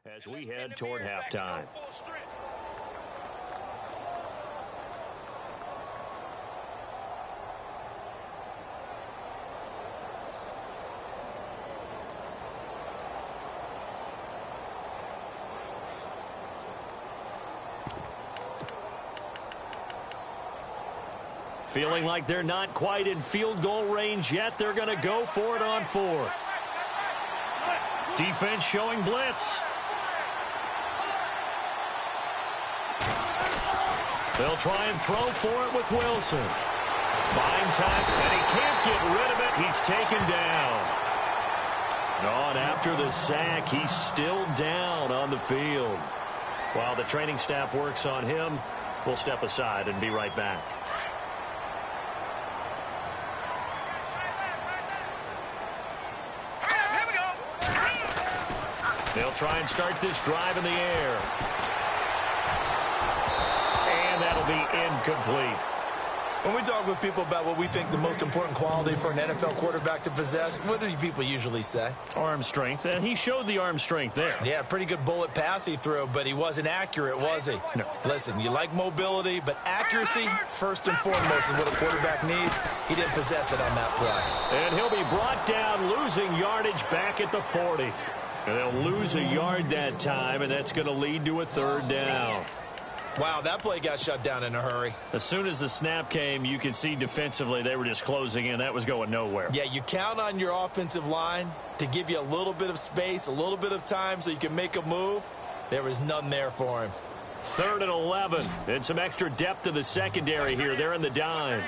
As we head toward halftime. Feeling like they're not quite in field goal range yet. They're going to go for it on fourth. Defense showing blitz. They'll try and throw for it with Wilson. Buying time, and he can't get rid of it. He's taken down. On after the sack, he's still down on the field. While the training staff works on him, we'll step aside and be right back. They'll try and start this drive in the air. And that'll be incomplete. When we talk with people about what we think the most important quality for an NFL quarterback to possess, what do people usually say? Arm strength, and he showed the arm strength there. Yeah, pretty good bullet pass he threw, but he wasn't accurate, was he? No. Listen, you like mobility, but accuracy, first and foremost, is what a quarterback needs. He didn't possess it on that play. And he'll be brought down, losing yardage back at the 40. And they'll lose a yard that time, and that's going to lead to a third down. Wow, that play got shut down in a hurry. As soon as the snap came, you could see defensively they were just closing in. That was going nowhere. Yeah, you count on your offensive line to give you a little bit of space, a little bit of time so you can make a move. There was none there for him. 3rd and 11, and some extra depth to the secondary here. They're in the dime.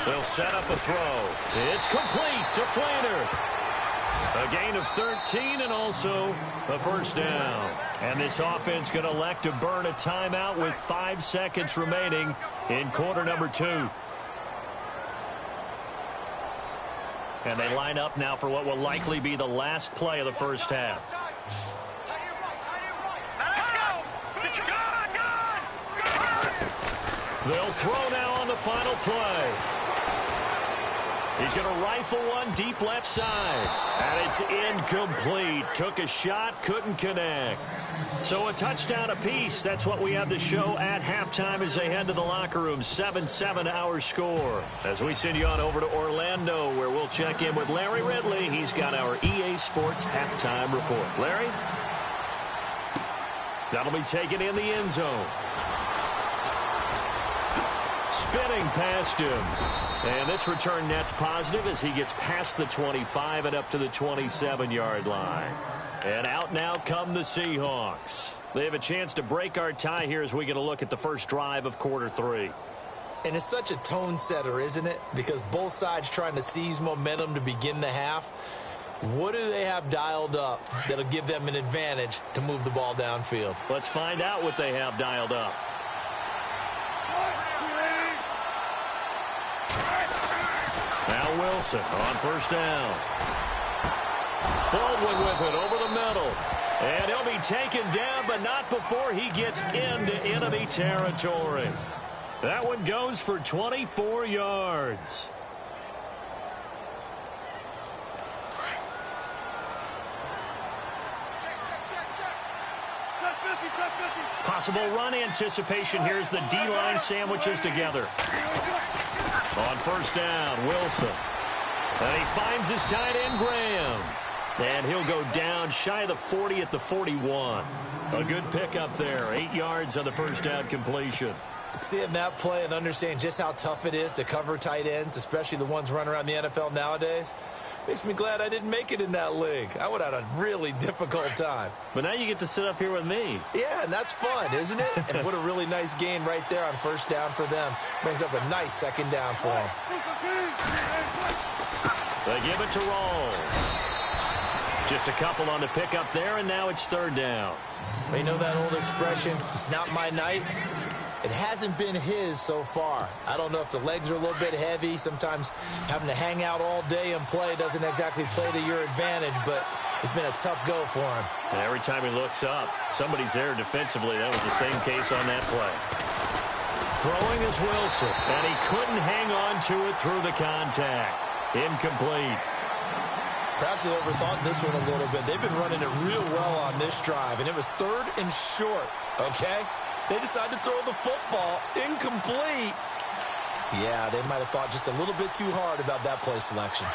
They'll set up a throw. It's complete to Flanner. A gain of 13 and also a first down. And this offense going to elect to burn a timeout with 5 seconds remaining in quarter number 2. And they line up now for what will likely be the last play of the first half. They'll throw now on the final play. He's going to rifle one deep left side. And it's incomplete. Took a shot, couldn't connect. So a touchdown apiece. That's what we have to show at halftime as they head to the locker room. 7-7 our score. As we send you on over to Orlando, where we'll check in with Larry Ridley. He's got our EA Sports halftime report. Larry? That'll be taken in the end zone. Spinning past him. And this return net's positive as he gets past the 25 and up to the 27-yard line. And out now come the Seahawks. They have a chance to break our tie here as we get a look at the first drive of quarter 3. And it's such a tone setter, isn't it? Because both sides trying to seize momentum to begin the half. What do they have dialed up that'll give them an advantage to move the ball downfield? Let's find out what they have dialed up. Now Wilson on first down. Baldwin with it over the middle. And he'll be taken down, but not before he gets into enemy territory. That one goes for 24 yards. Possible run anticipation here as the D-line sandwiches together. On first down, Wilson. And he finds his tight end, Graham. And he'll go down shy of the 40 at the 41. A good pickup there. 8 yards on the first down completion. Seeing that play and understand just how tough it is to cover tight ends, especially the ones running around the NFL nowadays, makes me glad I didn't make it in that league. I would have had a really difficult time. But now you get to sit up here with me. Yeah, and that's fun, isn't it? And what a really nice gain right there on first down for them. Brings up a nice second down for them. They give it to Rawls. Just a couple on the pickup there, and now it's third down. Well, you know that old expression, it's not my night? It hasn't been his so far. I don't know if the legs are a little bit heavy. Sometimes having to hang out all day and play doesn't exactly play to your advantage, but it's been a tough go for him. And every time he looks up, somebody's there defensively. That was the same case on that play. Throwing is Wilson, and he couldn't hang on to it through the contact. Incomplete. Perhaps they overthought this one a little bit. They've been running it real well on this drive, and it was 3rd and short, okay? They decided to throw the football incomplete. Yeah, they might have thought just a little bit too hard about that play selection.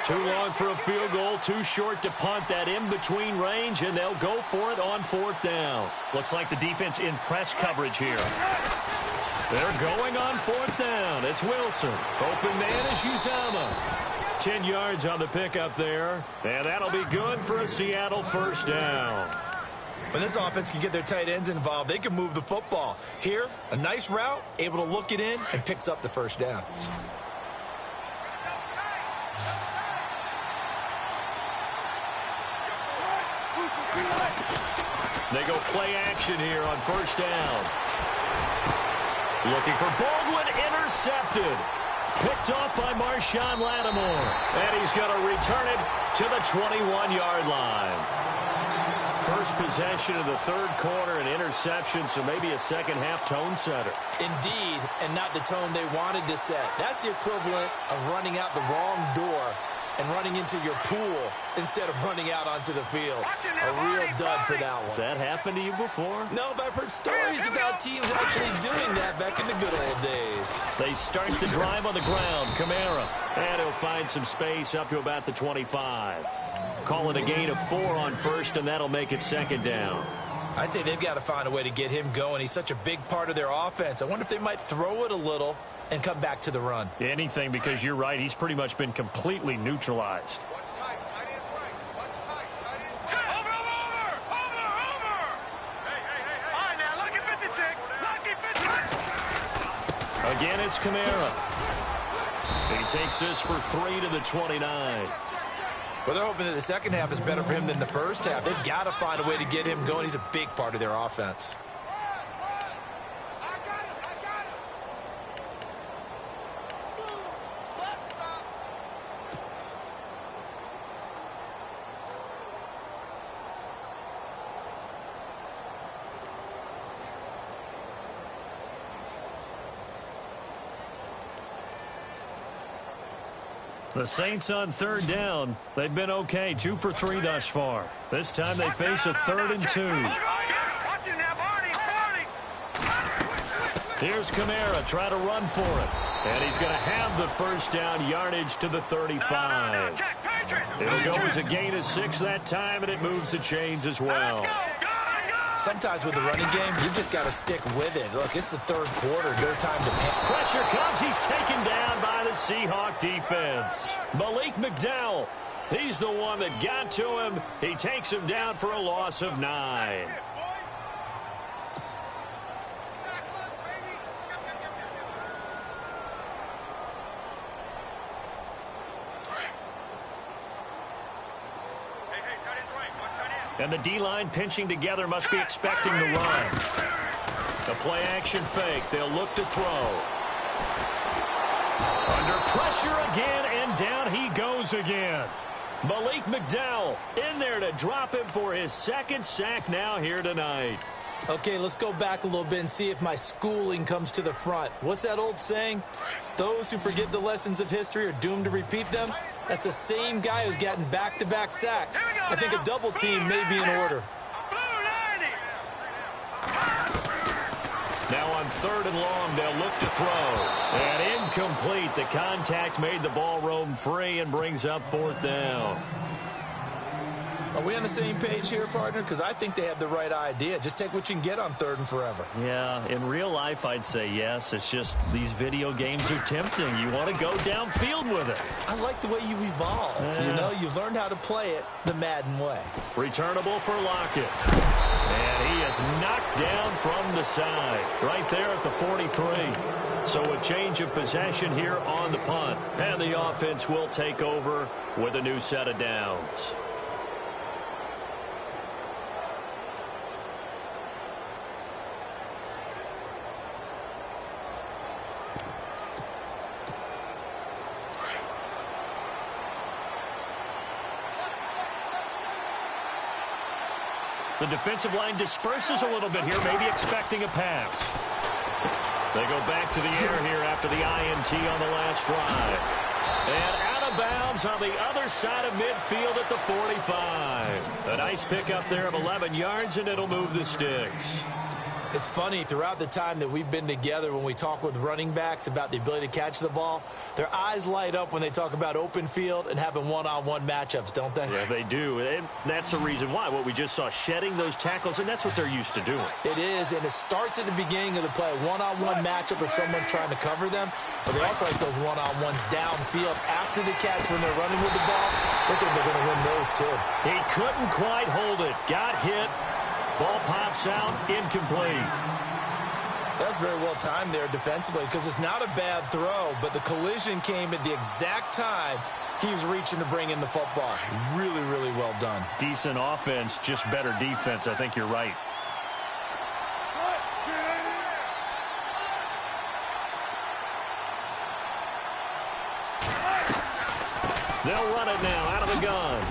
Too long for a field goal, too short to punt. That in-between range, and they'll go for it on 4th down. Looks like the defense in press coverage here. They're going on 4th down. It's Wilson. Open man is Uzama. 10 yards on the pickup there, and that'll be good for a Seattle 1st down. When this offense can get their tight ends involved, they can move the football. Here, a nice route, able to look it in, and picks up the 1st down. They go play action here on 1st down. Looking for Baldwin, intercepted. Picked off by Marshawn Lattimore. And he's going to return it to the 21-yard line. First possession of the 3rd quarter, an interception, so maybe a second-half tone setter. Indeed, and not the tone they wanted to set. That's the equivalent of running out the wrong door and running into your pool instead of running out onto the field. A real dud for that one. Has that happened to you before? No, but I've heard stories about teams actually doing that back in the good old days. They start the drive on the ground. Kamara. And he'll find some space up to about the 25. Call it a gain of 4 on 1st, and that'll make it 2nd down. I'd say they've got to find a way to get him going. He's such a big part of their offense. I wonder if they might throw it a little and come back to the run. Anything, because you're right. He's pretty much been completely neutralized. Again, it's Kamara. He takes this for 3 to the 29. Well, they're hoping that the second half is better for him than the first half. They've got to find a way to get him going. He's a big part of their offense. The Saints on 3rd down. They've been okay, 2 for 3 thus far. This time they face a 3rd and 2. Here's Kamara, try to run for it. And he's going to have the 1st down, yardage to the 35. It'll go as a gain of 6 that time, and it moves the chains as well. Sometimes with the running game, you've just got to stick with it. Look, it's the 3rd quarter. No time to panic. Pressure comes. He's taken down by the Seahawk defense. Malik McDowell, he's the one that got to him. He takes him down for a loss of 9. And the D-line pinching together, must be expecting the run. The play-action fake. They'll look to throw. Under pressure again, and down he goes again. Malik McDowell in there to drop him for his 2nd sack now here tonight. Okay, let's go back a little bit and see if my schooling comes to the front. What's that old saying? Those who forget the lessons of history are doomed to repeat them. That's the same guy who's gotten back-to-back sacks. I think a double team may be in order. Now on 3rd and long, they'll look to throw. And incomplete. The contact made the ball roam free and brings up 4th down. Are we on the same page here, partner? Because I think they have the right idea. Just take what you can get on 3rd and forever. Yeah, in real life, I'd say yes. It's just these video games are tempting. You want to go downfield with it. I like the way you've evolved. You know, you've learned how to play it the Madden way. Returnable for Lockett. And he is knocked down from the side. Right there at the 43. So a change of possession here on the punt. And the offense will take over with a new set of downs. The defensive line disperses a little bit here, maybe expecting a pass. They go back to the air here after the INT on the last drive. And out of of bounds on the other side of midfield at the 45. A nice pickup there of 11 yards, and it'll move the sticks. It's funny, throughout the time that we've been together, when we talk with running backs about the ability to catch the ball, their eyes light up when they talk about open field and having one-on-one matchups, don't they? Yeah, they do. And that's the reason why. What we just saw, shedding those tackles, and that's what they're used to doing. It is, and it starts at the beginning of the play. One-on-one matchup if someone's trying to cover them, but they also like those one-on-ones downfield after the catch when they're running with the ball. They think they're going to win those, too. He couldn't quite hold it. Got hit. Ball pops out, incomplete. That's very well timed there defensively because it's not a bad throw, but the collision came at the exact time he was reaching to bring in the football. Really, really well done. Decent offense, just better defense. I think you're right. They'll run it now out of the gun.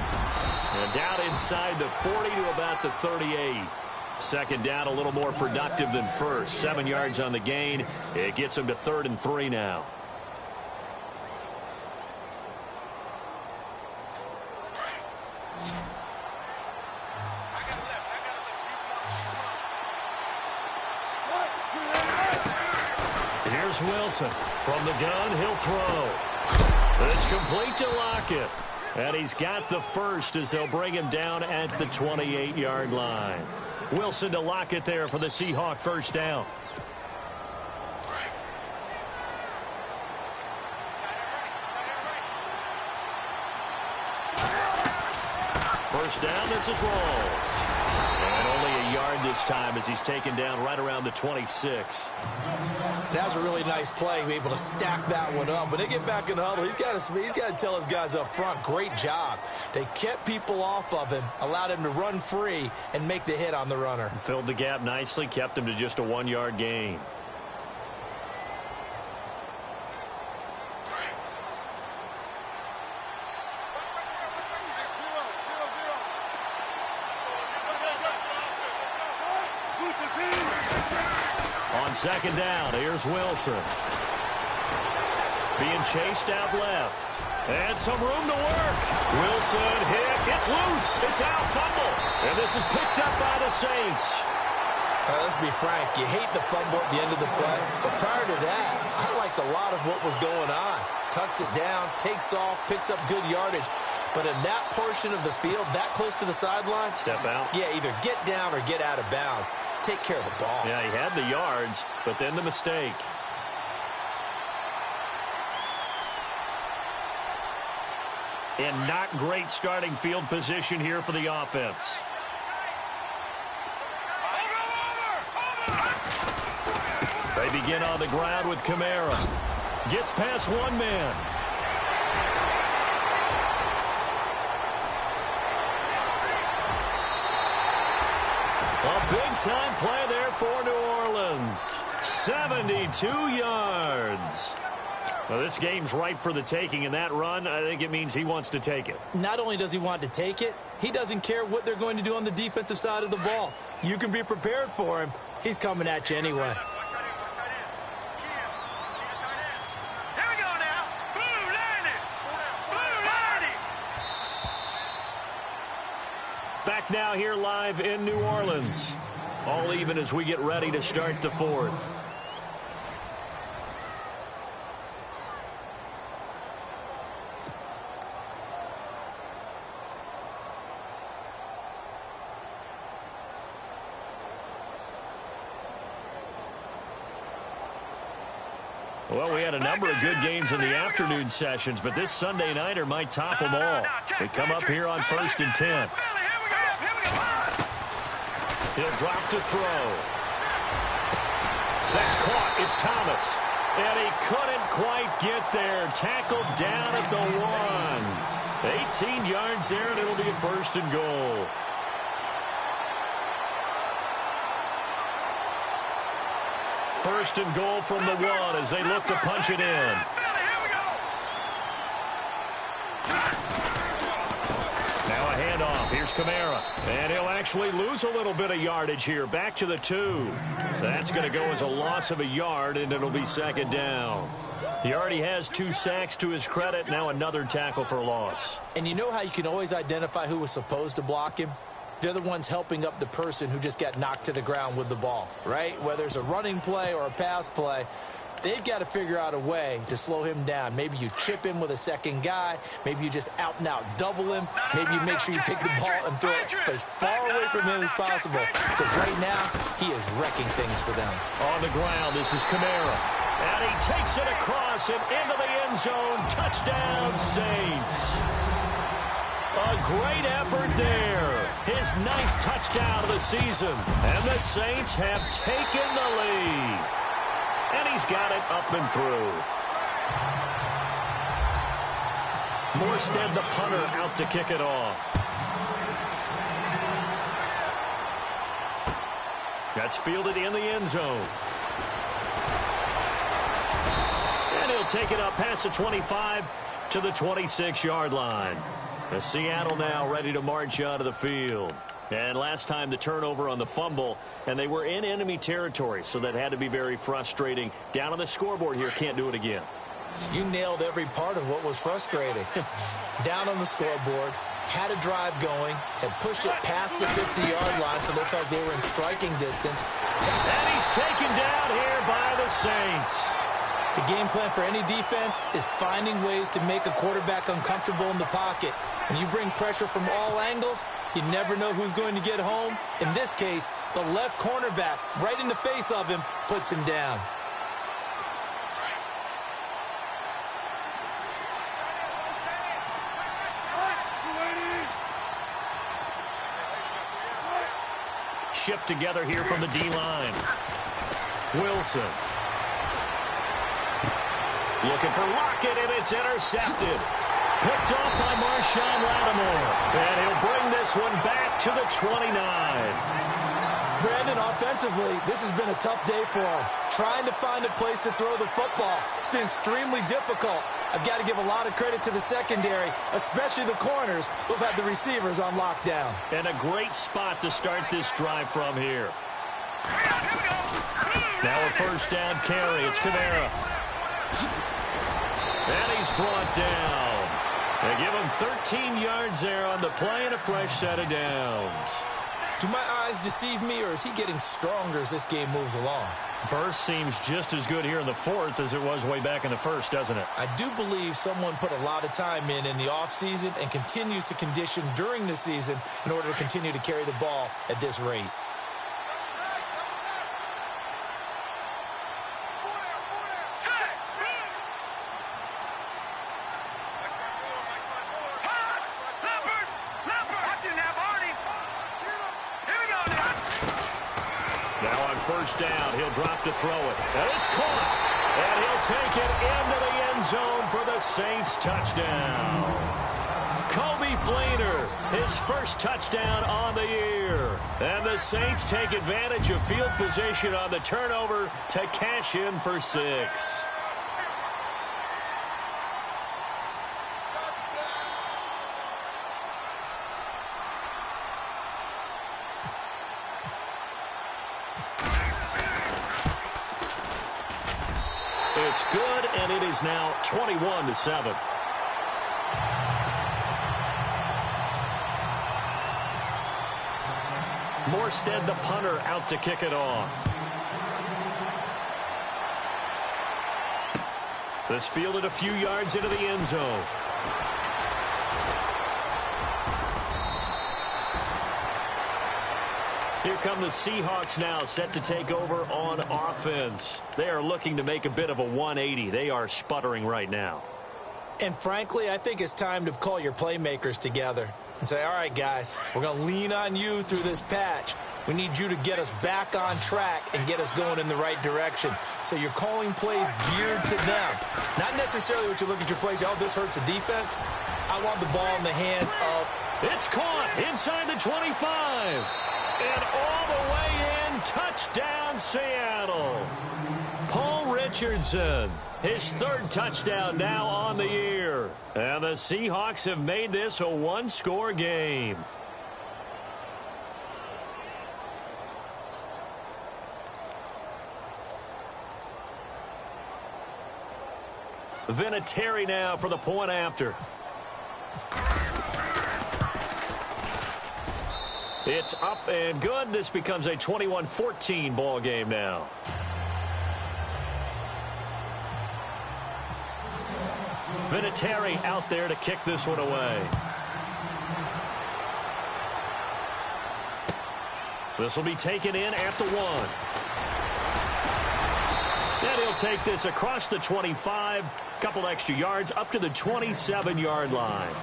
And down inside the 40 to about the 38. Second down, a little more productive than first. 7 yards on the gain. It gets them to 3rd and 3 now. Here's Wilson. From the gun, he'll throw. It's complete to Lockett. And he's got the first as they'll bring him down at the 28-yard line. Wilson to Lockett there for the Seahawk first down. First down, this is Rawls. And only a yard this time as he's taken down right around the 26. That was a really nice play. He was able to stack that one up. When they get back in the huddle, he's got to tell his guys up front, great job. They kept people off of him, allowed him to run free, and make the hit on the runner. Filled the gap nicely, kept him to just a 1-yard gain. On second down, here's Wilson. Being chased out left. And some room to work. Wilson hit. It's loose. It's out. Fumble. And this is picked up by the Saints. Let's be frank. You hate the fumble at the end of the play. But prior to that, I liked a lot of what was going on. Tucks it down, takes off, picks up good yardage. But in that portion of the field, that close to the sideline, step out. Yeah, either get down or get out of bounds. Take care of the ball. Yeah, he had the yards, but then the mistake. And not great starting field position here for the offense. They begin on the ground with Kamara. Gets past one man. A big-time play there for New Orleans. 72 yards. Well, this game's ripe for the taking, and that run, I think it means he wants to take it. Not only does he want to take it, he doesn't care what they're going to do on the defensive side of the ball. You can be prepared for him. He's coming at you anyway. Back now here live in New Orleans. All even as we get ready to start the fourth. Well, we had a number of good games in the afternoon sessions, but this Sunday nighter might top them all. We come up here on 1st and 10. He'll drop to throw. That's caught. It's Thomas. And he couldn't quite get there. Tackled down at the 1. 18 yards there, and it'll be a 1st and goal. First and goal from the 1 as they look to punch it in. Now a handoff. Here's Kamara. And he'll actually lose a little bit of yardage here. Back to the 2. That's going to go as a loss of a yard, and it'll be 2nd down. He already has 2 sacks to his credit. Now another tackle for loss. And you know how you can always identify who was supposed to block him? They're the ones helping up the person who just got knocked to the ground with the ball, right? Whether it's a running play or a pass play, they've got to figure out a way to slow him down. Maybe you chip him with a second guy. Maybe you just out and out double him. Maybe you make sure you take the ball and throw it as far away from him as possible. Because right now, he is wrecking things for them. On the ground, this is Kamara. And he takes it across and into the end zone. Touchdown, Saints. A great effort there. His 9th touchdown of the season. And the Saints have taken the lead. And he's got it up and through. Morstead, the punter, out to kick it off. That's fielded in the end zone. And he'll take it up past the 25 to the 26-yard line. The Seattle now ready to march out of the field. And last time the turnover on the fumble, and they were in enemy territory, so that had to be very frustrating. Down on the scoreboard here, can't do it again. You nailed every part of what was frustrating. Down on the scoreboard, had a drive going, had pushed it past the 50-yard line, so it looked like they were in striking distance. And he's taken down here by the Saints. The game plan for any defense is finding ways to make a quarterback uncomfortable in the pocket. When you bring pressure from all angles, you never know who's going to get home. In this case, the left cornerback, right in the face of him, puts him down. Shift together here from the D-line. Wilson. Looking for Lockett, and it's intercepted. Picked off by Marshawn Lattimore. And he'll bring this one back to the 29. Brandon, offensively, this has been a tough day for him. Trying to find a place to throw the football. It's been extremely difficult. I've got to give a lot of credit to the secondary, especially the corners who've had the receivers on lockdown. And a great spot to start this drive from here. Now a first down carry. It's Kamara. And he's brought down. They give him 13 yards there on the play and a fresh set of downs. Do my eyes deceive me, or is he getting stronger as this game moves along? Burst seems just as good here in the fourth as it was way back in the first, doesn't it? I do believe someone put a lot of time in the offseason and continues to condition during the season in order to continue to carry the ball at this rate. First down, he'll drop to throw it. And it's caught. And he'll take it into the end zone for the Saints touchdown. Kobe Fleener, his first touchdown on the year. And the Saints take advantage of field position on the turnover to cash in for 6. It's good, and it is now 21-7. Morstead, the punter, out to kick it off. This fielded a few yards into the end zone. Here come the Seahawks now, set to take over on offense. They are looking to make a bit of a 180. They are sputtering right now. And frankly, I think it's time to call your playmakers together and say, all right, guys, we're going to lean on you through this patch. We need you to get us back on track and get us going in the right direction. So you're calling plays geared to them. Not necessarily what you look at your plays, oh, this hurts the defense. I want the ball in the hands of... It's caught inside the 25. And all the way in, touchdown Seattle. Paul Richardson, his third touchdown now on the year. And the Seahawks have made this a one-score game. Vinatieri now for the point after. It's up and good. This becomes a 21-14 ball game now. Vinatieri out there to kick this one away. This will be taken in at the 1. And he'll take this across the 25, couple extra yards up to the 27-yard line.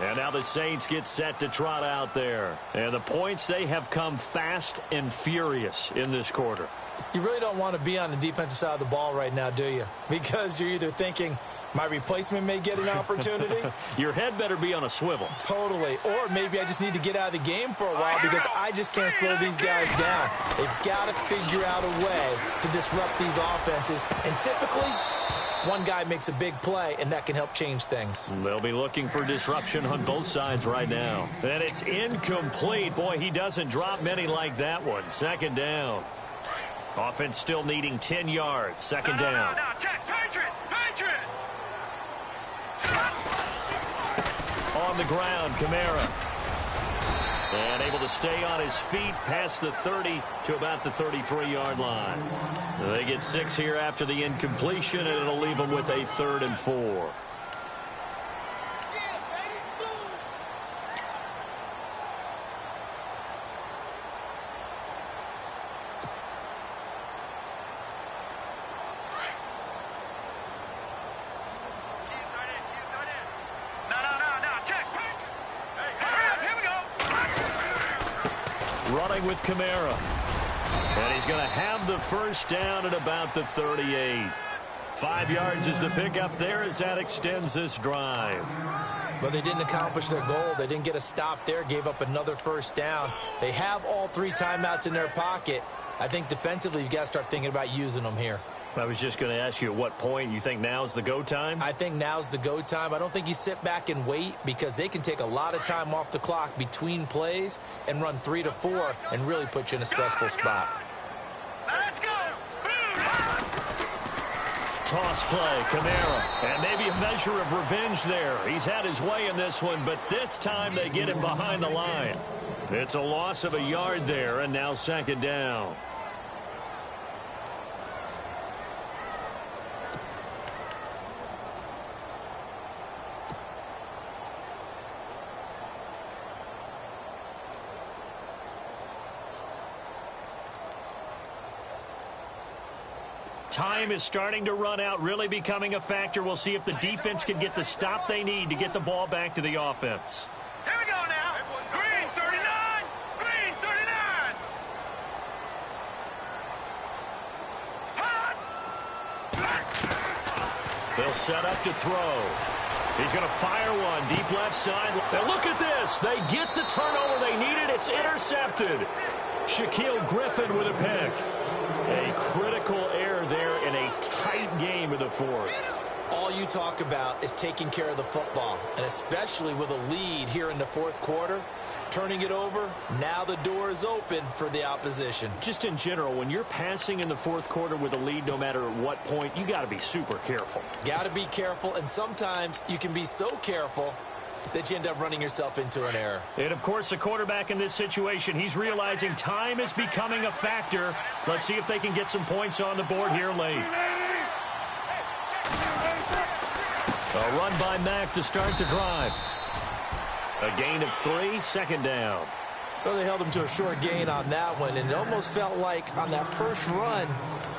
And now the Saints get set to trot out there. And the points, they have come fast and furious in this quarter. You really don't want to be on the defensive side of the ball right now, do you? Because you're either thinking, my replacement may get an opportunity. Your head better be on a swivel. Totally. Or maybe I just need to get out of the game for a while because I just can't slow these guys down. They've got to figure out a way to disrupt these offenses. And typically, one guy makes a big play, and that can help change things. They'll be looking for disruption on both sides right now. And it's incomplete. Boy, he doesn't drop many like that one. Second down. Offense still needing 10 yards. Second down. On the ground, Kamara. And able to stay on his feet past the 30 to about the 33-yard line. They get 6 here after the incompletion, and it'll leave them with a 3rd and 4. Running with Kamara. And he's going to have the first down at about the 38. 5 yards is the pickup there as that extends this drive. But they didn't accomplish their goal. They didn't get a stop there, gave up another first down. They have all 3 timeouts in their pocket. I think defensively you've got to start thinking about using them here. I was just going to ask you at what point you think now's the go time? I think now's the go time. I don't think you sit back and wait because they can take a lot of time off the clock between plays and run 3 to 4 and really put you in a stressful spot. Let's go! Toss play, Kamara. And maybe a measure of revenge there. He's had his way in this one, but this time they get him behind the line. It's a loss of a yard there, and now second down. Time is starting to run out, really becoming a factor. We'll see if the defense can get the stop they need to get the ball back to the offense. Here we go now. Green 39. Green 39. Hot. They'll set up to throw. He's going to fire one deep left side. Now look at this. They get the turnover they needed. It's intercepted. Shaquille Griffin with a pick. A critical error there in a tight game in the 4th. All you talk about is taking care of the football, and especially with a lead here in the 4th quarter, turning it over, now the door is open for the opposition. Just in general, when you're passing in the 4th quarter with a lead, no matter at what point, you got to be super careful. Got to be careful, and sometimes you can be so careful that you end up running yourself into an error. And, of course, the quarterback in this situation, he's realizing time is becoming a factor. Let's see if they can get some points on the board here late. A run by Mack to start the drive. A gain of 3, second down. Well, they held him to a short gain on that one, and it almost felt like on that first run,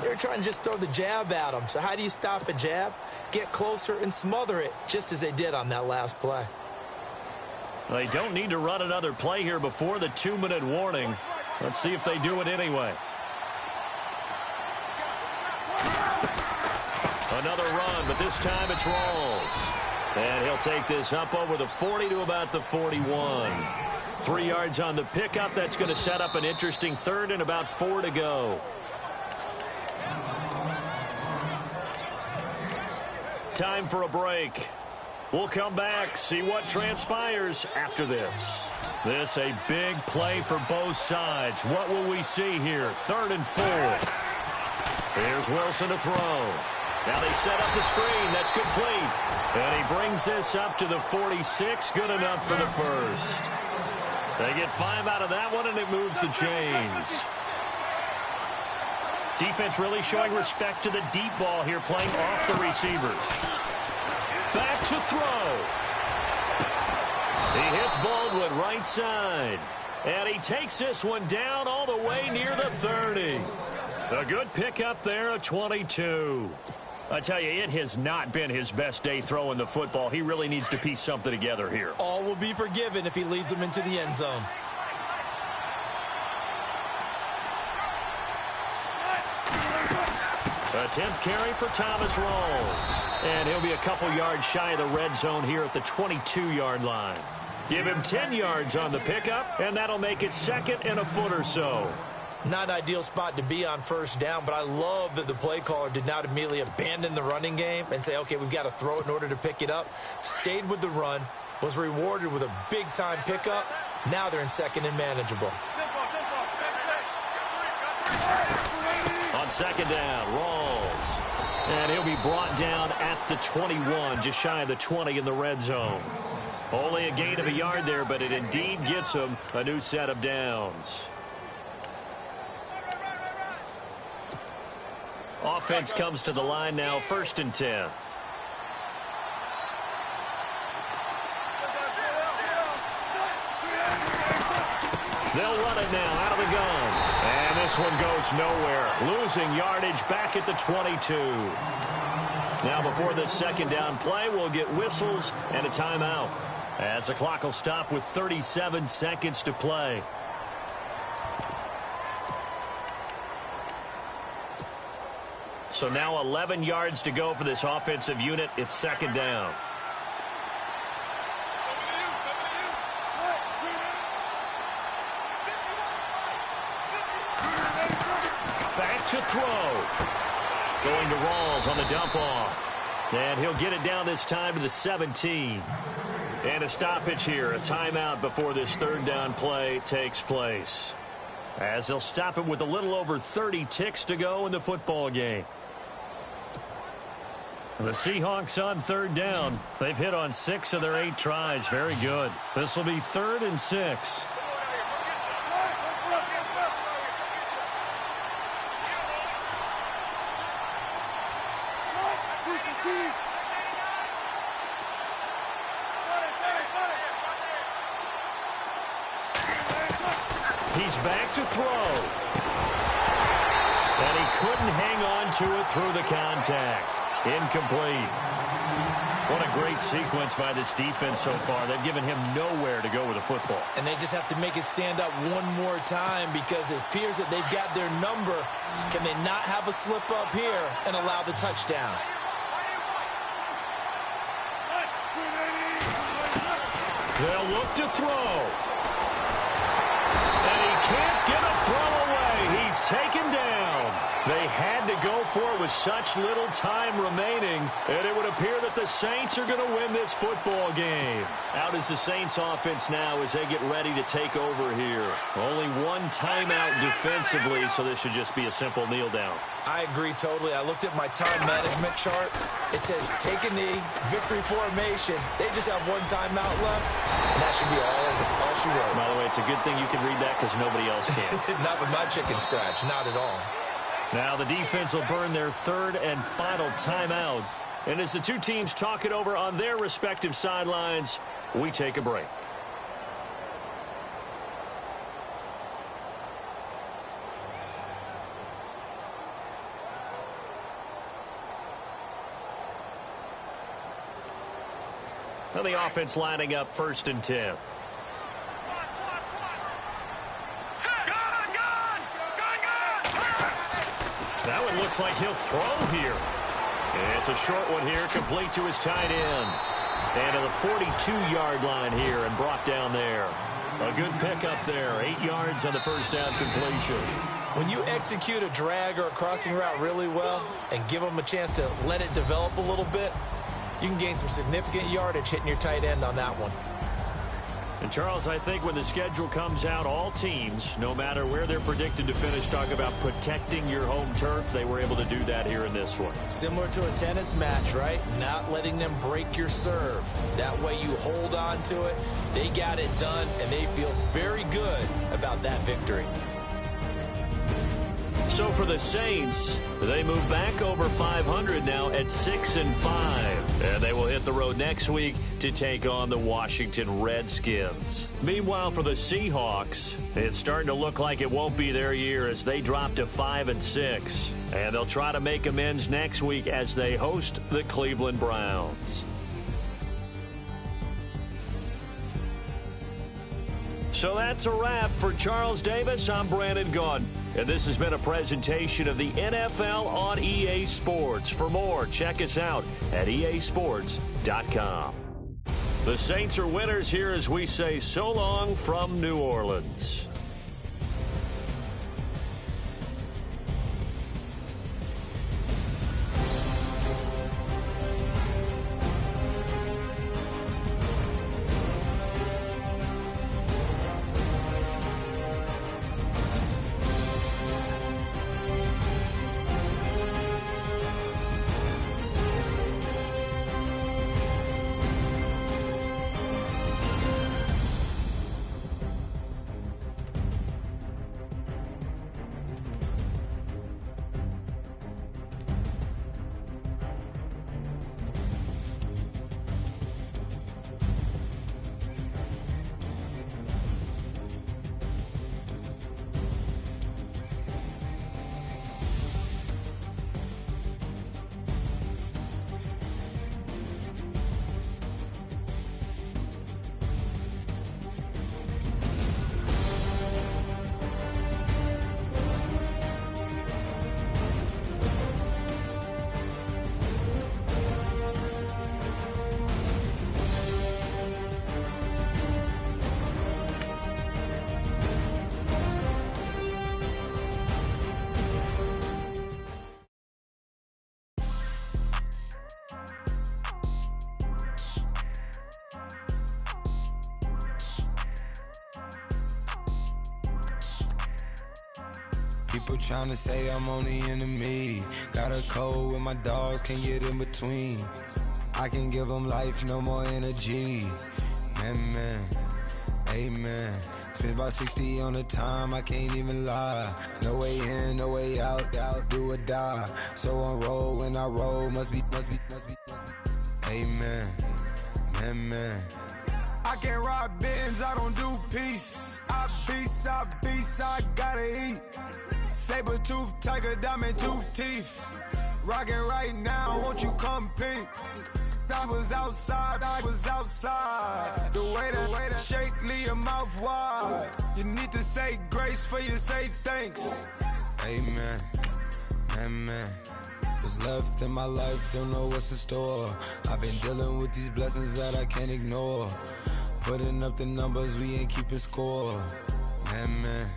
they were trying to just throw the jab at him. So how do you stop a jab? Get closer and smother it, just as they did on that last play. They don't need to run another play here before the 2-minute warning. Let's see if they do it anyway. Another run, but this time it's Rawls. And he'll take this up over the 40 to about the 41. 3 yards on the pickup. That's going to set up an interesting 3rd and about 4 to go. Time for a break. We'll come back, see what transpires after this. This a big play for both sides. What will we see here? 3rd and 4. Here's Wilson to throw. Now they set up the screen. That's complete. And he brings this up to the 46. Good enough for the first. They get 5 out of that one, and it moves the chains. Defense really showing respect to the deep ball here, playing off the receivers. Back to throw. He hits Baldwin right side. And he takes this one down all the way near the 30. A good pickup there, a 22. I tell you, it has not been his best day throwing the football. He really needs to piece something together here. All will be forgiven if he leads them into the end zone. A 10th carry for Thomas Rawls. And he'll be a couple yards shy of the red zone here at the 22-yard line. Give him 10 yards on the pickup, and that'll make it second and a foot or so. Not an ideal spot to be on first down, but I love that the play caller did not immediately abandon the running game and say, okay, we've got to throw it in order to pick it up. Stayed with the run, was rewarded with a big-time pickup. Now they're in second and manageable. On second down, Rawls. And he'll be brought down at the 21, just shy of the 20 in the red zone. Only a gain of a yard there, but it indeed gets him a new set of downs. Offense comes to the line now, 1st and 10. They'll run it now out of the gun. And this one goes nowhere. Losing yardage back at the 22. Now before this second down play, we'll get whistles and a timeout, as the clock will stop with 37 seconds to play. So now 11 yards to go for this offensive unit. It's second down. Back to throw. Going to Rawls on the dump off. And he'll get it down this time to the 17. And a stoppage here, a timeout before this third down play takes place, as they'll stop it with a little over 30 ticks to go in the football game. The Seahawks on third down. They've hit on 6 of their 8 tries. Very good. This will be 3rd and 6. He's back to throw. And he couldn't hang on to it through the contact. Incomplete. What a great sequence by this defense so far. They've given him nowhere to go with the football. And they just have to make it stand up one more time, because it appears that they've got their number. Can they not have a slip up here and allow the touchdown? They'll look to throw. And he can't get a throw away. He's taken down. They had to go for it with such little time remaining, and it would appear that the Saints are going to win this football game. Out is the Saints offense now as they get ready to take over here. Only one timeout defensively, so this should just be a simple kneel down. I agree totally. I looked at my time management chart. It says take a knee, victory formation. They just have one timeout left, and that should be all she wrote. By the way, it's a good thing you can read that because nobody else can. Not with my chicken scratch, not at all. Now the defense will burn their 3rd and final timeout. And as the two teams talk it over on their respective sidelines, we take a break. Now the offense lining up 1st and 10. That one looks like he'll throw here. And it's a short one here, complete to his tight end. And to the 42-yard line here and brought down there. A good pickup there, 8 yards on the first down completion. When you execute a drag or a crossing route really well and give them a chance to let it develop a little bit, you can gain some significant yardage hitting your tight end on that one. And, Charles, I think when the schedule comes out, all teams, no matter where they're predicted to finish, talk about protecting your home turf. They were able to do that here in this one. Similar to a tennis match, right? Not letting them break your serve. That way you hold on to it. They got it done, and they feel very good about that victory. So for the Saints, they move back over 500 now at 6-5. And they will hit the road next week to take on the Washington Redskins. Meanwhile, for the Seahawks, it's starting to look like it won't be their year as they drop to 5-6. And they'll try to make amends next week as they host the Cleveland Browns. So that's a wrap. For Charles Davis, I'm Brandon Gaudin. And this has been a presentation of the NFL on EA Sports. For more, check us out at easports.com. The Saints are winners here as we say so long from New Orleans. People tryna say I'm only in the media. Got a cold with my dogs, can't get in between. I can give them life, no more energy. Man, amen. Spent about 60 on the time, I can't even lie. No way in, no way out, do or die. So on roll when I roll, must be. Amen, man. I can't ride Benz, I don't do peace. I beast, I gotta eat. Saber tooth, tiger, diamond tooth teeth. Rockin' right now, won't you come peep? I was outside. The way to shake, leave your mouth wide. You need to say grace for you say thanks. Amen, what's left in my life, don't know what's in store. I've been dealing with these blessings that I can't ignore. Putting up the numbers, we ain't keeping score. Amen.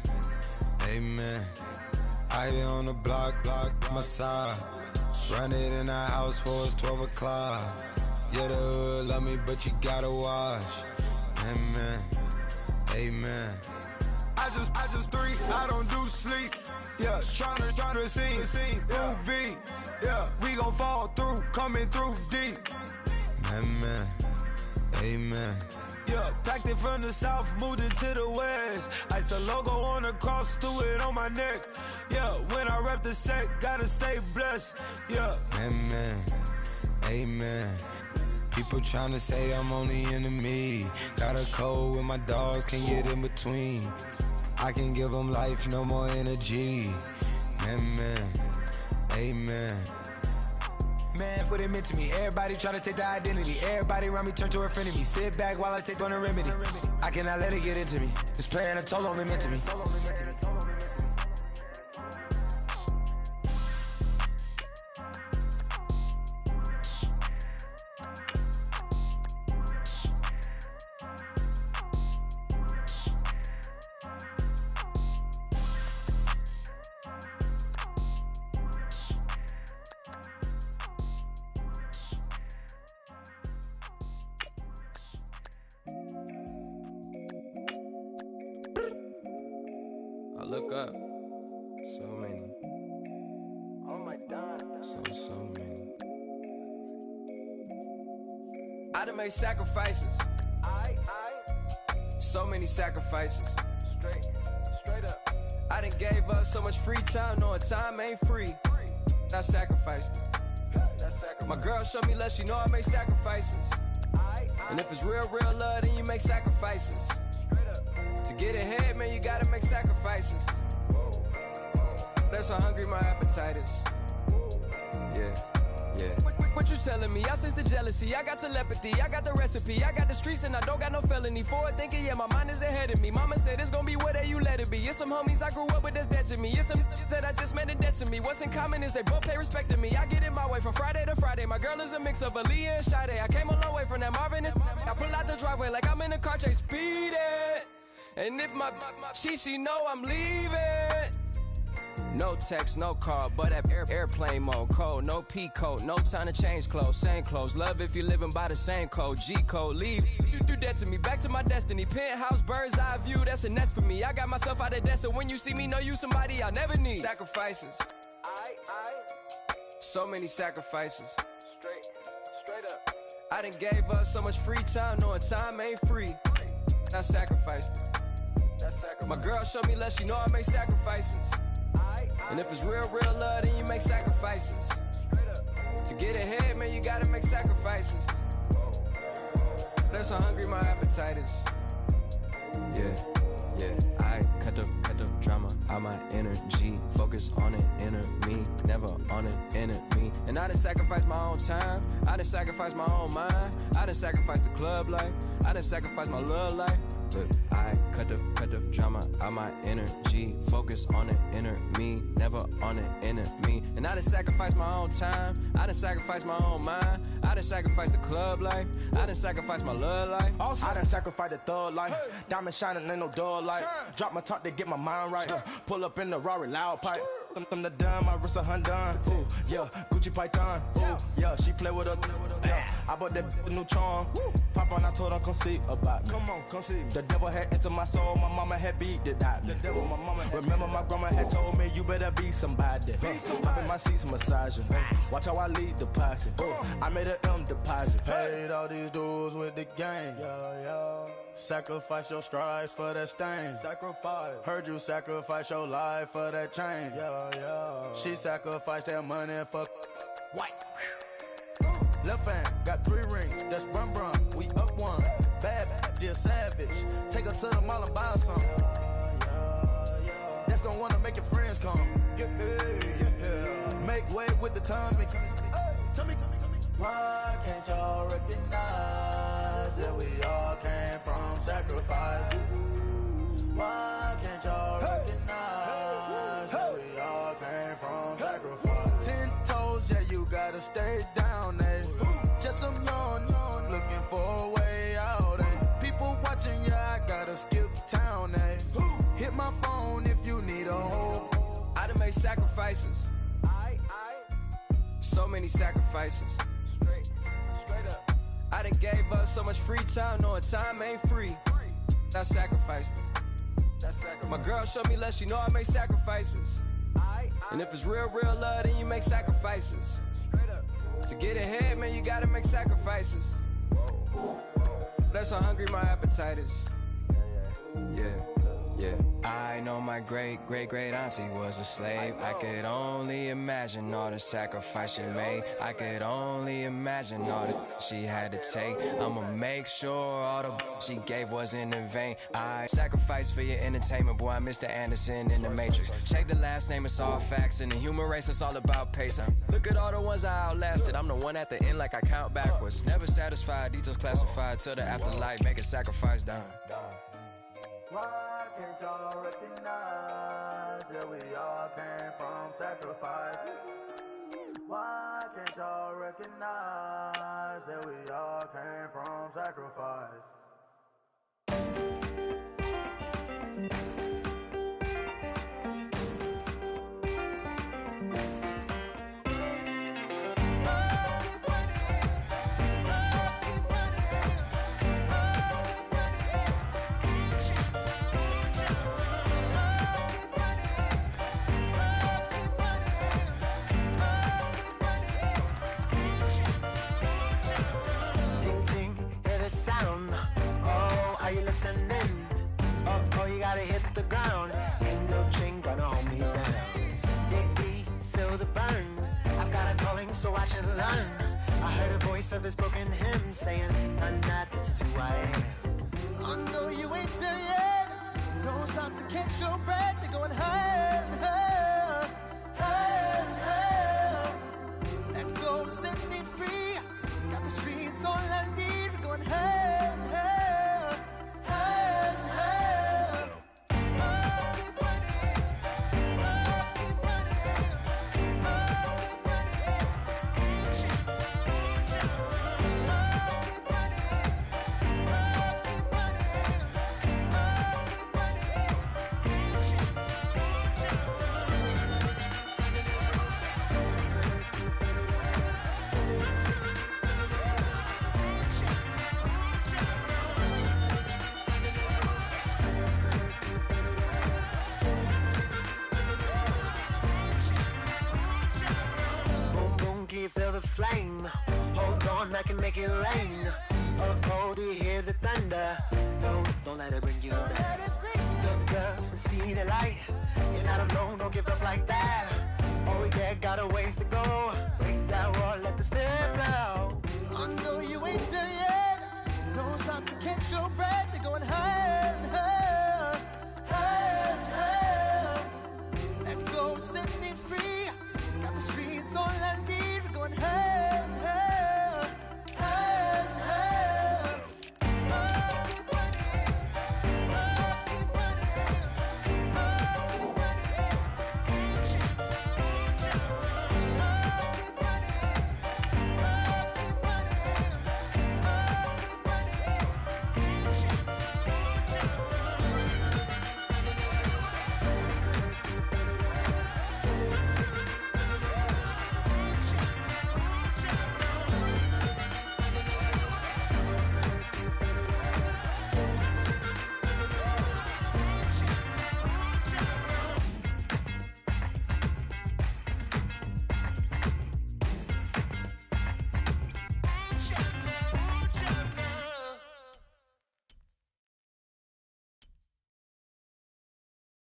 I be on the block, my side. Run it in the house for it's 12 o'clock. Yeah, the hood love me, but you gotta watch. Amen. I just three, I don't do sleep. Yeah, tryna see movie. Yeah, we gon' fall through, coming through deep. Amen. Yeah, packed it from the south, moved it to the west. Iced the logo on the cross, threw it on my neck. Yeah, when I rep the set, gotta stay blessed. Yeah. Amen. People tryna say I'm only in the media. Got a cold with my dogs, can't get in between. I can give them life, no more energy. Amen. Man, what it meant to me. Everybody try to take the identity. Everybody around me turn to a friend of me. Sit back while I take on a remedy. I cannot let it get into me. This playing a toll on me meant to me. I done made sacrifices. So many sacrifices. Straight up. I done gave up so much free time, knowing time ain't free. I sacrificed it. My girl showed me love, she know I make sacrifices. And if it's real love, then you make sacrifices. To get ahead, man, you gotta make sacrifices. That's how hungry my appetite is. Yeah. What you telling me? I sense the jealousy, I got telepathy, I got the recipe, I got the streets and I don't got no felony. Forward thinking, yeah, my mind is ahead of me. Mama said it's gonna be whatever you let it be. It's some homies I grew up with that's dead to me. It's some that I just met in debt to me. What's in common is they both pay respect to me. I get in my way from Friday to Friday. My girl is a mix of Aaliyah and Sade. I came a long way from that Marvin and I pull out the driveway like I'm in a car chase speeding. And if my she know I'm leaving. No text, no call, but at airplane mode. Cold, no P code, no time to change clothes. Same clothes, love if you're living by the same code. G code, leave, you do that to me. Back to my destiny, penthouse, bird's eye view, that's a nest for me. I got myself out of debt, so when you see me, know you somebody I'll never need. Sacrifices, so many sacrifices. Straight up. I done gave up so much free time, knowing time ain't free. I sacrificed it. My girl showed me love, she know I make sacrifices. And if it's real love, then you make sacrifices. To get ahead, man, you gotta make sacrifices. That's how hungry my appetite is. Yeah. I cut the drama out my energy. Focus on an inner me, never on an enemy. And I done sacrificed my own time. I done sacrificed my own mind. I done sacrificed the club life. I done sacrificed my love life. But I cut the drama out my energy. Focus on the inner me, never on the enemy. And I done sacrificed my own time. I done sacrificed my own mind. I done sacrificed the club life. I done sacrificed my love life. Also, I done sacrificed the thug life. Diamond shining, ain't no dull light. Drop my top to get my mind right. Pull up in the Rari loud pipe. Them the dime, my wrist a Hyundai. Ooh, yeah, Gucci Python. Ooh, yeah, she play with her. Yeah, I bought that new charm. Pop on, I told her come see about me. Come on, come see me. The devil had entered my soul, my mama had beat it out. The devil, my mama had remember my grandma had told me you better be somebody. Hop in my seats massaging. Watch how I lead the posse. I made an M deposit. Paid all these dues with the game. Sacrifice your strides for that stain. Sacrifice. Heard you sacrifice your life for that chain. She sacrificed that money for White. left hand, got 3 rings, that's brum brum. We up one, bad, dear savage. Take her to the mall and buy some. That's gonna wanna make your friends come. Make way with the timing. Tell me. Why can't y'all recognize that we all came from sacrifice? Why can't y'all recognize that we all came from sacrifice? 10 toes, yeah, you gotta stay down, eh? Just some yawn, looking for a way out, eh? People watching, yeah, I gotta skip town, eh? Hit my phone if you need a hold. I done made sacrifices. So many sacrifices. Straight up. I done gave up so much free time, knowing time ain't free. I sacrificed it. My girl showed me love, she know I make sacrifices. And if it's real love, then you make sacrifices. To get ahead, man, you gotta make sacrifices. That's how hungry my appetite is. Yeah. I know my great auntie was a slave. I could only imagine all the sacrifice she made. I could only imagine all that she had to take. I'ma make sure all the she gave wasn't in vain. I sacrificed for your entertainment, boy. I'm Mr. Anderson in the Matrix. Check the last name, it's all facts. In the human race, it's all about pacing. Look at all the ones I outlasted. I'm the one at the end like I count backwards. Never satisfied, details classified till the afterlife. Make a sacrifice done. Why can't y'all recognize that we all came from sacrifice? Why can't y'all recognize that we all came from sacrifice? ascending. Oh, you gotta hit the ground. Ain't no chain gonna hold me down. Dig deep, feel the burn. I've got a calling, so watch and learn. I heard a voice of his broken hymn saying, nah, this is who I am. I know you ain't there yet. Don't stop to catch your breath. You're going higher and higher, higher and higher. Let go, set me free. Got the streets all I need. We're going higher and higher, higher and higher. Oh, keep running. Oh, keep running. Oh, keep running. Reach out, reach out. Oh, keep running. Oh, keep running. Oh, keep running. Reach out, reach out. Boom, boom, can you feel the flame? Hold on, I can make it rain. Oh, do you hear the thunder? No, don't let it bring you down. Look up and see the light. You're not alone, don't give up like that. Oh, yeah, got a ways to go. Break that wall, let the spirit flow. I know you ain't there yet. Don't stop to catch your breath. You're going higher and higher, higher and higher. Let go, set me free. Got the streets all I need. We're going higher and higher, higher and higher. Oh, keep running. Oh, keep running. Oh, keep running. Reach out, reach out. Oh, keep running. Oh, keep running. Oh, keep running. Reach out, reach out.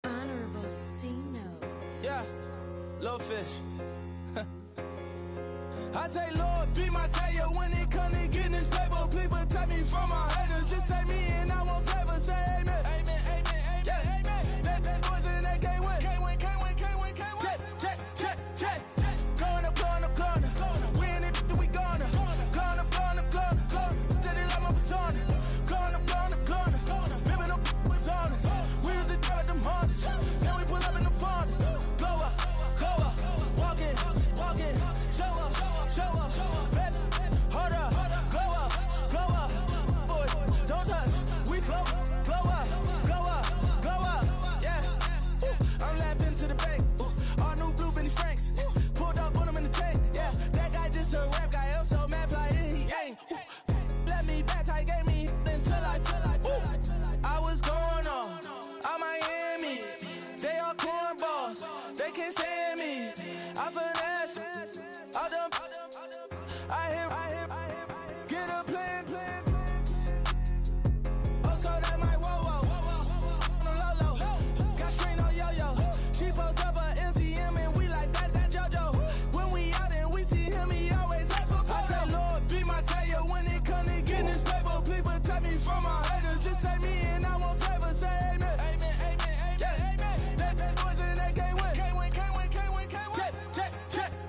Honorable C notes. Yeah, little fish. I say, Lord, be my savior when it come to getting this paper. Please protect me from my haters. Just say me and I won't save us. Say amen. Amen, amen, amen. Yeah, amen. Bad boys in that game win. Can't win, can't win, can't win, can't win. Check. Going up. Win it, we gonna. Going up. Did it like my persona. Going up. Remember no was honest. We was the drive them hunters. Then we pull up in the furnace. Glow up. Walk in. Show up. Baby, hold up. Glow up. Boy, don't touch. We flow. Glow up. Yeah. Ooh, I'm laughing to the bank. Ooh, all new blue Benny Franks. Pulled up on him in the tank. Yeah, that guy just a rap guy. I'm so mad fly in, he ain't. Ooh, let me back, tight gave me until I. I was going on Miami. They all cornballs. They can't stand me. I finesse. I done. I hear. Get a plan. Let's go that my whoa. On the low. Got strain on yo-yo. She post up her MCM and we like that JoJo. When we out and we see him, he always ask for photo. I say, Lord, be my savior when it come to getting this paper. Please protect me from my haters. Just say me and I won't save us. Say amen. Amen. Yeah. Bad boys in that game win. Can't win.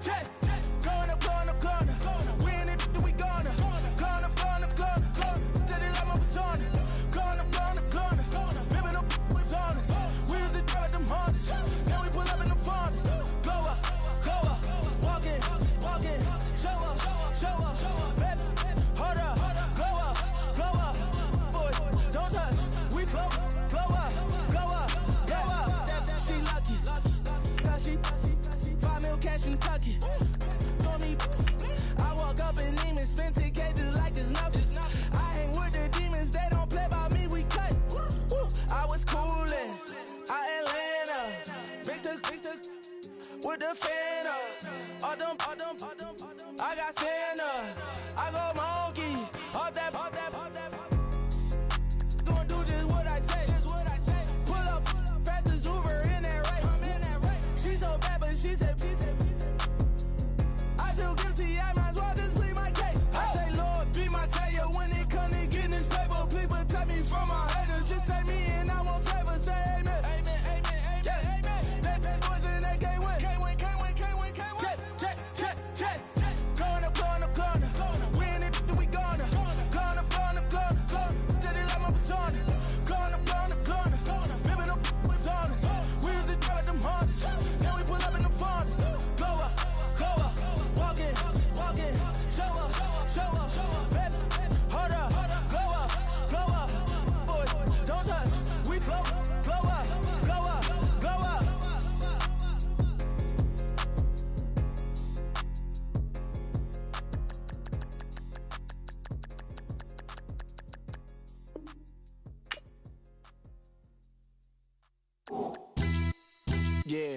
Check. Going up. Win it, we gonna. Going up. Did it like my persona. Going up. Remember no was honest. We was the drive them hunters. Then we pull up in the furnace. Glow up. Walk in. Show up. Baby, hold up. Glow up. Boy, don't touch. We flow. Glow up. She lucky. Cause she 5 mil cash in Kentucky. Told me I walk up in demons, spend 10K just like it's nothing. I hang with the demons, they don't play by me, we cut. Woo. I was coolin', Atlanta, mixed with the Fanta. All them, I got Santa, I go monkey, all that. Gonna do just Yeah,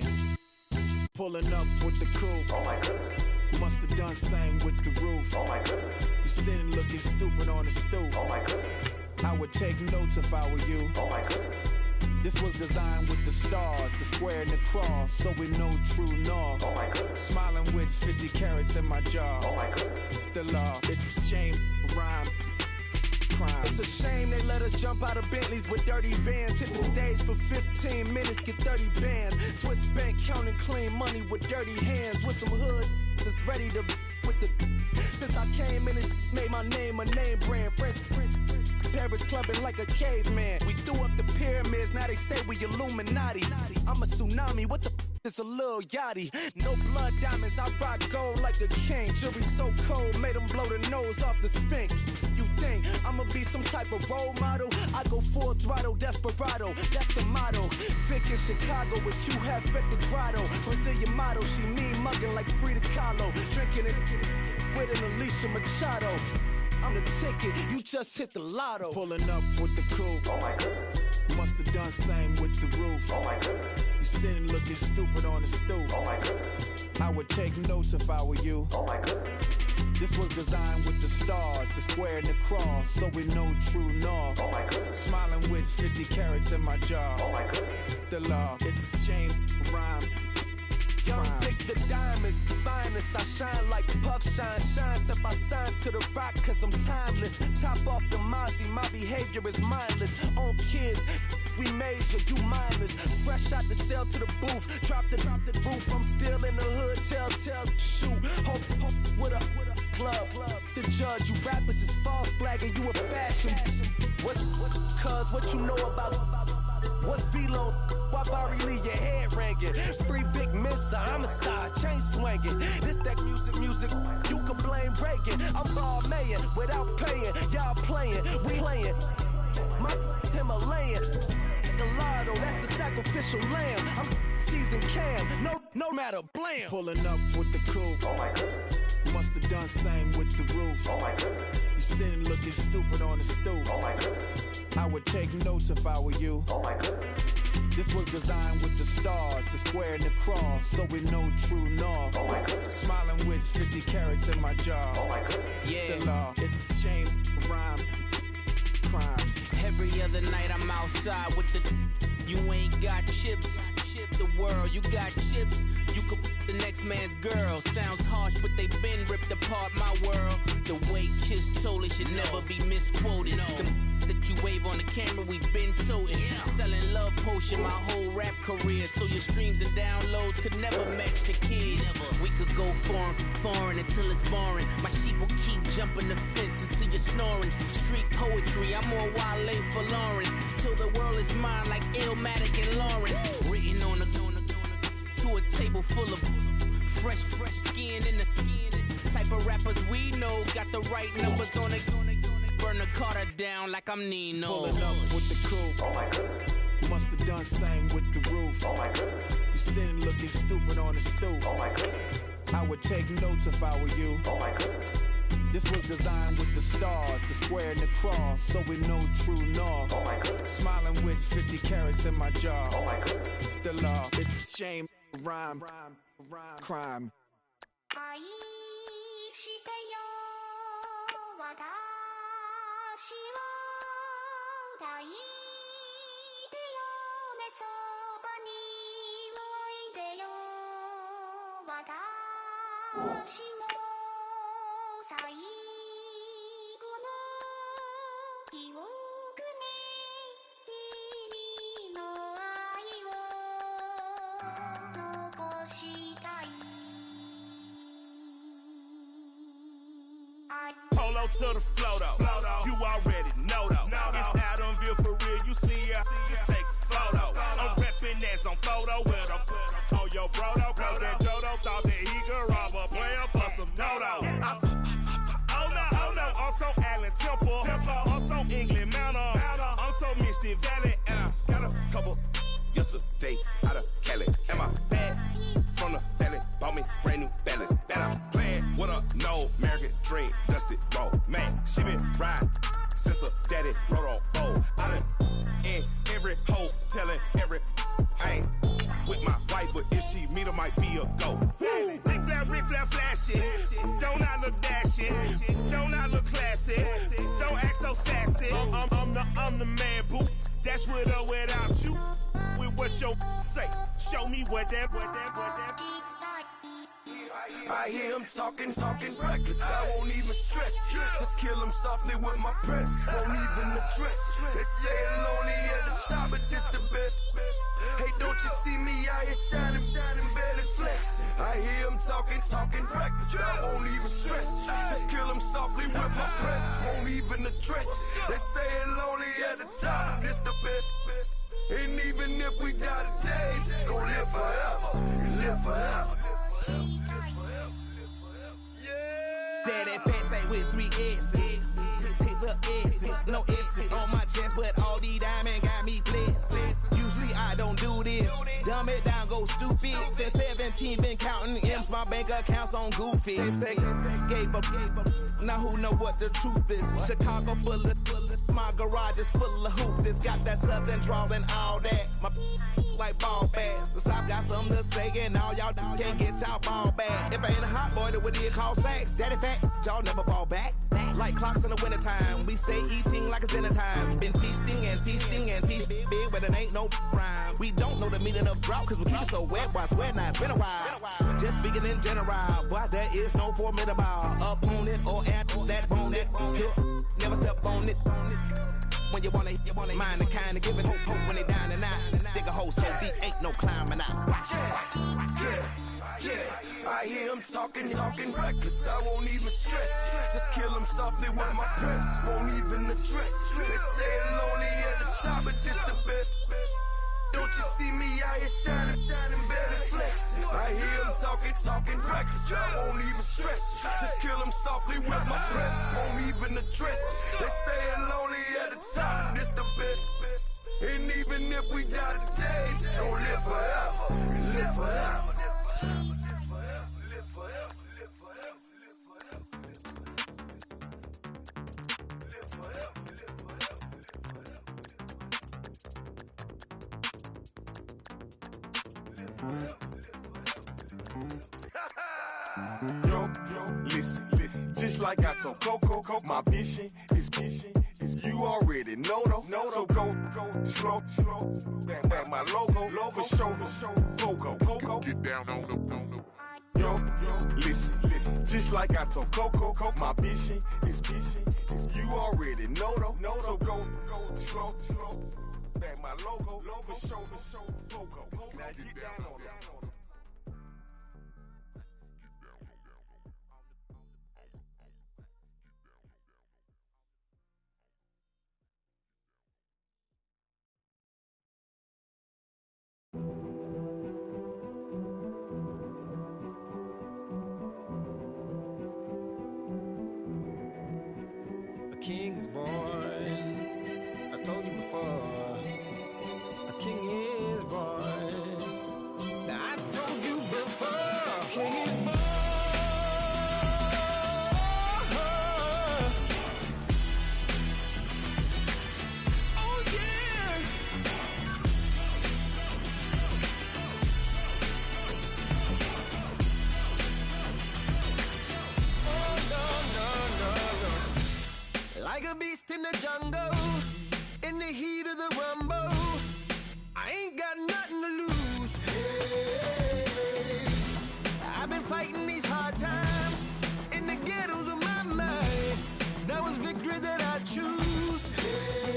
pulling up with the coupe. Oh my goodness. Must have done same with the roof. Oh my goodness. You sitting looking stupid on the stoop. Oh my goodness. I would take notes if I were you. Oh my goodness. This was designed with the stars, the square and the cross, so we know true north. Oh my goodness. Smiling with 50 carats in my jaw. Oh my goodness. The law, it's a shame, rhyme. Crime. It's a shame they let us jump out of Bentleys with dirty vans. Hit the stage for 15 minutes, get 30 bands. Swiss bank counting clean money with dirty hands. With some hood that's ready to with the. Since I came in, it made my name a name brand. French. Paris clubbing like a caveman. We threw up the pyramids, now they say we Illuminati. I'm a tsunami, what the is a little yachty. No blood diamonds, I rock gold like a king. Jewelry so cold, made them blow the nose off the Sphinx. You think I'ma be some type of role model? I go full throttle, desperado, that's the motto. Vic in Chicago is Hugh Hef at the grotto. Brazilian model, she mean mugging like Frida Kahlo. Drinking it with an Alicia Machado. I'm the ticket, you just hit the lotto. Pulling up with the coupe. Oh my goodness. Must have done same with the roof. Oh my goodness. You sitting looking stupid on the stoop. Oh my goodness. I would take notes if I were you. Oh my goodness. This was designed with the stars, the square and the cross, so we know true north. Oh my goodness. Smiling with 50 carats in my jaw. Oh my goodness. The law, it's a shame, rhyme. Young Vic the diamonds, finest. I shine like Puff Shine shines if I sign to the rock, cause I'm timeless. Top off the Mozzie, my behavior is mindless. On kids, we major, you minors. Fresh out the cell to the booth, drop the roof. I'm still in the hood, tell, shoot. Hope with a club. The judge, you rappers is false flagging, you a fashion. What's cuz, what you know about? What's Velo? Why Barry Lee, your head ringing? Free Vic Mensa, I'm a star, chain swinging. This that music, you can blame Reagan. I'm ball mayin' without paying, y'all playing, we playing. My Himalayan, Gallardo, that's a sacrificial lamb. I'm seasoned cam, no matter, blam. Pulling up with the coupe. Oh my goodness. Must have done same with the roof. Oh my goodness. You sitting looking stupid on the stoop. Oh my goodness. I would take notes if I were you. Oh my goodness. This was designed with the stars, the square and the cross, so we know true north. Oh my goodness. Smiling with 50 carats in my jaw. Oh my goodness. Yeah. The law, it's a shame, rhyme, crime. Every other night I'm outside with the. You ain't got chips. The world, you got chips. You could the next man's girl. Sounds harsh, but they been ripped apart my world. The way Kiss told it should never be misquoted. The that you wave on the camera, we been toting. Selling love potion my whole rap career, so your streams and downloads could never match the kids. We could go foreign until it's boring. My sheep will keep jumping the fence until you're snoring. Street poetry, I'm more Wale for Lauren. Till the world is mine like Illmatic and Lauren. Written on a to a table full of fresh skin in the type of rappers we know. Got the right numbers on it. Burn the Carter down like I'm Nino. Pulling up with the coupe. Oh my goodness. Must have done same with the roof. Oh my goodness. You sitting looking stupid on the stoop. Oh my goodness. I would take notes if I were you. Oh my goodness. This was designed with the stars, the square and the cross, so we know true north. Oh my goodness. Smiling with 50 carats in my jaw. Oh my goodness. The law, it's a shame, rhyme, crime. Polo to the flow though. You already know though. It's Adamville for real. You see ya, just take a photo. I'm reppin' that's on photo with a on your bro though. Cause that Dodo thought that he could rob a player for some dodo. Oh no, I'm so Allen Temple. I'm so England Manor. I'm so Misty Valley. And I got a couple yesterday out of Cali. And my bag from the valley bought me brand new balance. And I'm playing with a no American dream, dusty roll. Man, she been riding since her daddy rode on fold. I done in every hole, telling every I ain't with my wife, but if she meet her, might be a go. Rick Flair flashing. Don't I look dashing? Don't I look classy? Don't act so sassy. I'm the man, boo. That's with or without you. With what your say. Show me what that. I hear him talking reckless. I won't even stress. Just kill him softly with my press. Won't even address. They say it lonely at the top, but it's the best. Hey, don't you see me out here shining, barely flex. I hear him talking reckless. I won't even stress. Just kill him softly with my press. Won't even address. They say it lonely at the top, but it's the best. And even if we die today, gon' live forever. Live forever. Daddy pants ain't with 3 X's. Pick the X's, no X's on my chest, but all these diamonds got me blessed. Usually I don't do this. Dumb it down, go stupid. Since 17 been counting M's, my bank accounts on Goofy. Say gave up. Now who know what the truth is? Chicago full of my garage is full of hoopers. Got that southern drawl and all that. My like ball bags. The South got something to say, and all y'all can't get y'all ball back. If I ain't a hot boy, then what do you call sacks? Daddy fat, y'all never fall back. Like clocks in the wintertime, we stay eating like it's dinner time. Been feasting and feasting big, but it ain't no rhyme. We don't know the meaning of drought, cause we keep it so wet. Why swear now, it's been a while. Just speaking in general, boy, there is no formidable opponent or at that bone it. Never step on it. When you want it, mind the kind of give it hope when they down and out. Dig a hole so deep, ain't no climbing out. Yeah, I hear him talking reckless. I won't even stress. Just kill him softly with my press. Won't even address. They say it lonely at the top, but it's the best. Don't you see me out here shining, barely flex. I hear him talking reckless. I won't even stress. Just kill him softly with my press. Won't even address. They say it lonely at the top, it's the best. And even if we die today, don't live forever. Live forever. Yo, listen, just like I told Coco, my vision is you already know though. So go, slow, back my logo, for show, Coco, get down on the. Yo, listen, just like I told Coco, my vision is you already know though. So go, slow, back my logo, for show, Coco, now get down on the. King is born. I told you before. A king is born. Now I told you before. A king is born. Oh yeah. Like a beast in the jungle, in the heat of the rumble, I ain't got nothing to lose. Hey, I've been fighting these hard times in the ghettos of my mind. Now it's victory that I choose. Hey,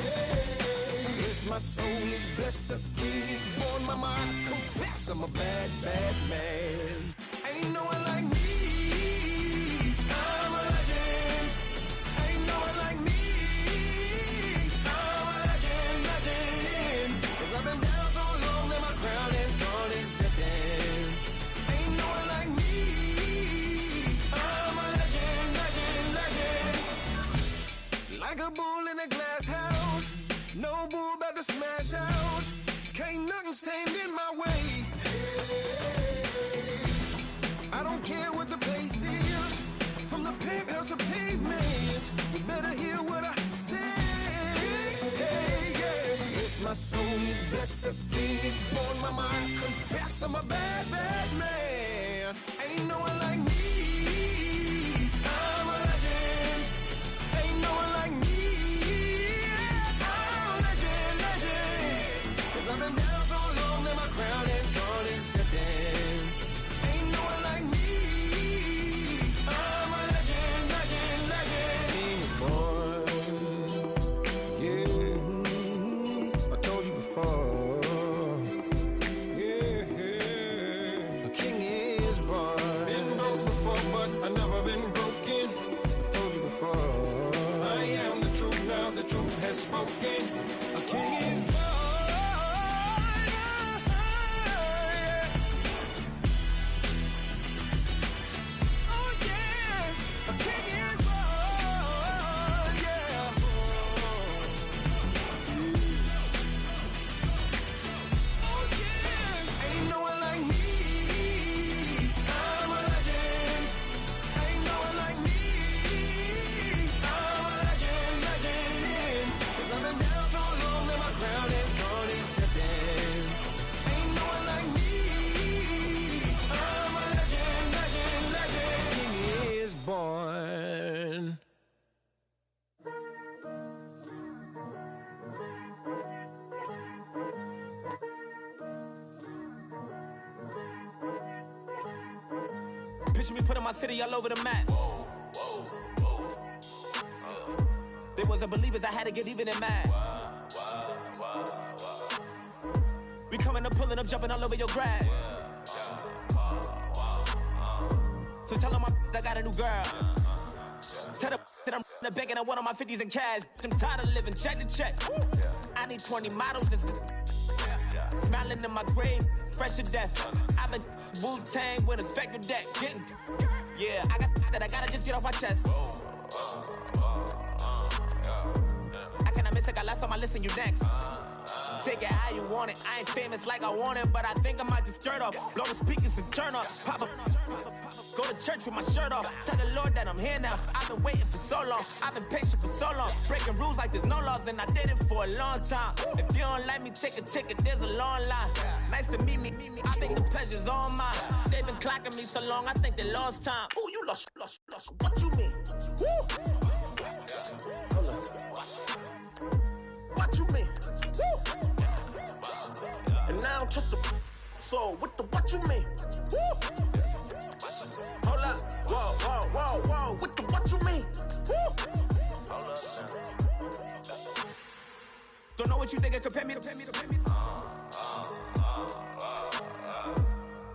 yes, my soul is blessed, the king is born. Mama, I confess I'm a bad, bad man. Ain't no one like me. I'm a legend. Ain't no one like me. I'm a legend. 'Cause I've been down so long that my crown and throne is destined. Ain't no one like me. I'm a legend. Like a bull in a glass house. No bull about to smash out. Can't nothing stand in my way. I don't care what the place is. From the penthouse to pavement, you better hear what I say. Hey, yeah. Yes, my soul is blessed, the king is born. Mama, I confess I'm a bad, bad man. Ain't no one like me. I'm a legend. Ain't no one like me. I'm a legend, legend. 'Cause I've been down so long that my crown and gold is fitting. Ain't no one like me. I'm a legend, legend, legend. King is born. Yeah. I told you before. I've never been broken. I told you before. I am the truth now. The truth has spoken. A king is born. Oh yeah, a king is born. Yeah. Oh yeah, ain't no one like me. I'm a legend. Ain't no one like me. I'm a legend, legend. 'Cause I've been down so long that my crown and gold is lifting. Ain't no one like me. I'm a legend, legend, legend. King is born. Picture me putting my city all over the map. They wasn't believers, I had to get even and mad. We coming up, pulling up, jumping all over your grass. So tell them I got a new girl. Tell them that I'm the bank and I want on my 50s in cash. I'm tired of living check to check. I need 20 models. Smiling in my grave, fresh to death. I've been Wu-Tang with a spectral deck. Getting, yeah, I got that, I gotta just get off my chest. I cannot miss it, got last on my list and you next. Take it how you want it, I ain't famous like I want it, but I think I might just stir off. Blow the speakers and turn up, pop up. Go to church with my shirt off, tell the Lord that I'm here now. I've been waiting for so long, I've been patient for so long. Breaking rules like there's no laws, and I did it for a long time. If you don't like me, take a ticket, there's a long line. Nice to meet me, I think the pleasure's all mine. They've been clocking me so long, I think they lost time. Ooh, you lost, what you mean? Woo! What you mean? Woo! And now I don't trust the so what the what you mean? Woo! Hold up, whoa, whoa, whoa, whoa, what the what you mean? Woo! Hold up now. Don't know what you think it compare me to.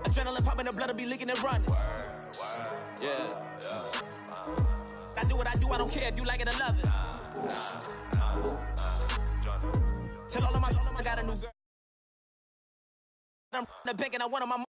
Adrenaline popping, the blood'll be leaking and running. Yeah. I do what I do, I don't care if you like it or love it. Tell all of my I got a new girl. I'm the bank and I want on my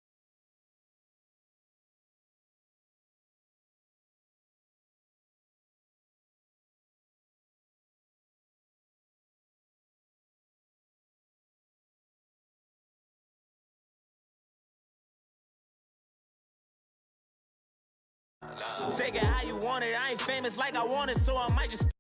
take it how you want it. I ain't famous like I want it, so I might just